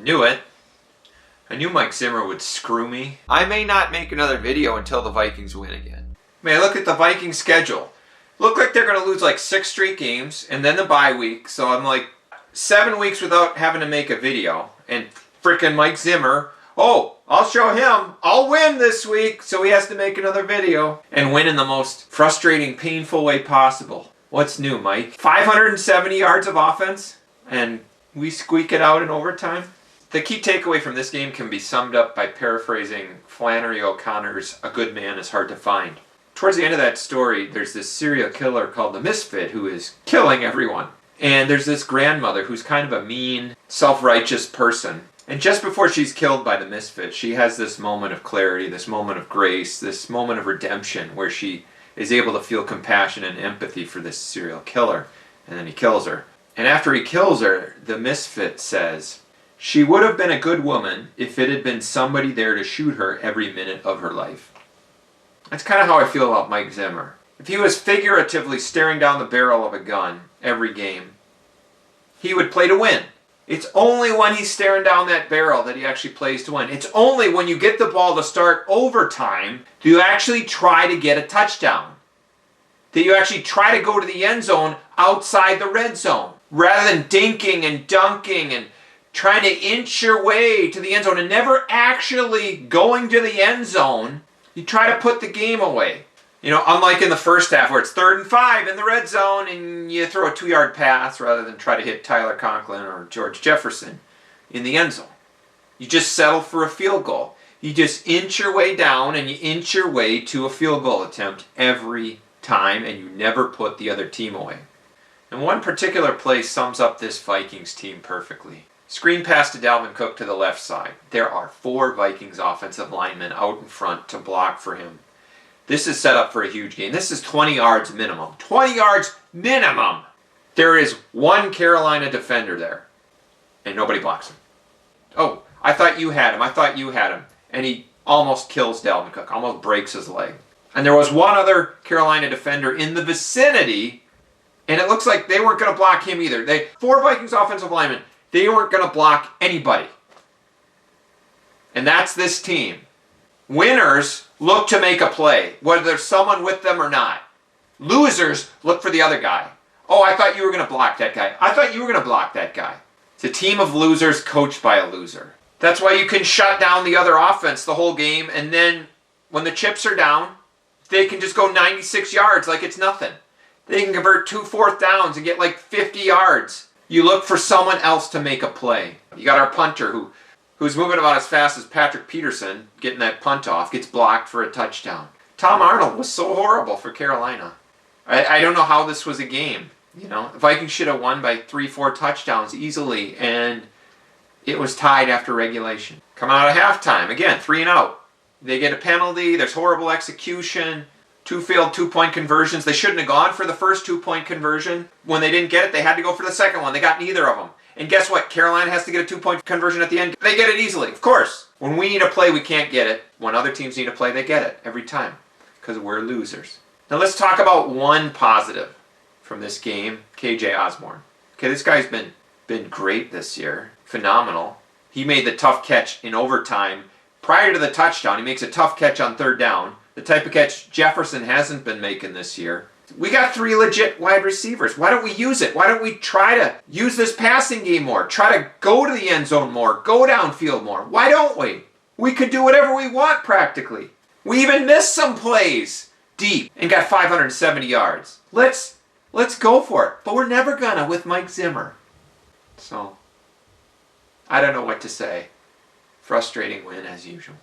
Knew it. I knew Mike Zimmer would screw me. I may not make another video until the Vikings win again. Man, look at the Vikings schedule. Look like they're going to lose like 6 straight games and then the bye week. So I'm like 7 weeks without having to make a video. And frickin' Mike Zimmer, oh, I'll show him. I'll win this week. So he has to make another video and win in the most frustrating, painful way possible. What's new, Mike? 570 yards of offense and we squeak it out in overtime? The key takeaway from this game can be summed up by paraphrasing Flannery O'Connor's "A good man is hard to find." Towards the end of that story, there's this serial killer called the Misfit who is killing everyone. And there's this grandmother who's kind of a mean, self-righteous person. And just before she's killed by the Misfit, she has this moment of clarity, this moment of grace, this moment of redemption where she is able to feel compassion and empathy for this serial killer. And then he kills her. And after he kills her, the Misfit says, "She would have been a good woman if it had been somebody there to shoot her every minute of her life." That's kind of how I feel about Mike Zimmer. If he was figuratively staring down the barrel of a gun every game, he would play to win. It's only when he's staring down that barrel that he actually plays to win. It's only when you get the ball to start overtime do you actually try to get a touchdown. That you actually try to go to the end zone outside the red zone. Rather than dinking and dunking and trying to inch your way to the end zone and never actually going to the end zone, you try to put the game away. You know, unlike in the first half where it's 3rd and 5 in the red zone and you throw a 2-yard pass rather than try to hit Tyler Conklin or George Jefferson in the end zone. You just settle for a field goal. You just inch your way down and you inch your way to a field goal attempt every time and you never put the other team away. And one particular play sums up this Vikings team perfectly. Screen pass to Dalvin Cook to the left side. There are 4 Vikings offensive linemen out in front to block for him. This is set up for a huge game. This is 20 yards minimum. 20 yards minimum! There is 1 Carolina defender there. And nobody blocks him. Oh, I thought you had him. I thought you had him. And he almost kills Dalvin Cook. Almost breaks his leg. And there was 1 other Carolina defender in the vicinity. And it looks like they weren't going to block him either. 4 Vikings offensive linemen. They weren't going to block anybody. And that's this team. Winners look to make a play, whether there's someone with them or not. Losers look for the other guy. Oh, I thought you were going to block that guy. I thought you were going to block that guy. It's a team of losers coached by a loser. That's why you can shut down the other offense the whole game, and then when the chips are down, they can just go 96 yards like it's nothing. They can convert 2 4th downs and get like 50 yards. You look for someone else to make a play. You got our punter who's moving about as fast as Patrick Peterson, getting that punt off, gets blocked for a touchdown. Tom Arnold was so horrible for Carolina. I don't know how this was a game. You know, the Vikings should have won by 3 4 touchdowns easily, and it was tied after regulation. Come out of halftime, again, 3 and out. They get a penalty, there's horrible execution. 2 failed 2-point conversions. They shouldn't have gone for the first 2-point conversion. When they didn't get it, they had to go for the second one. They got neither of them. And guess what? Carolina has to get a 2-point conversion at the end. They get it easily, of course. When we need a play, we can't get it. When other teams need a play, they get it every time. Because we're losers. Now let's talk about one positive from this game, KJ Osborn. Okay, this guy's been great this year. Phenomenal. He made the tough catch in overtime. Prior to the touchdown, he makes a tough catch on 3rd down. The type of catch Jefferson hasn't been making this year. We got 3 legit wide receivers. Why don't we use it? Why don't we try to use this passing game more? Try to go to the end zone more. Go downfield more. Why don't we? We could do whatever we want practically. We even missed some plays deep and got 570 yards. Let's go for it. But we're never gonna with Mike Zimmer. So, I don't know what to say. Frustrating win as usual.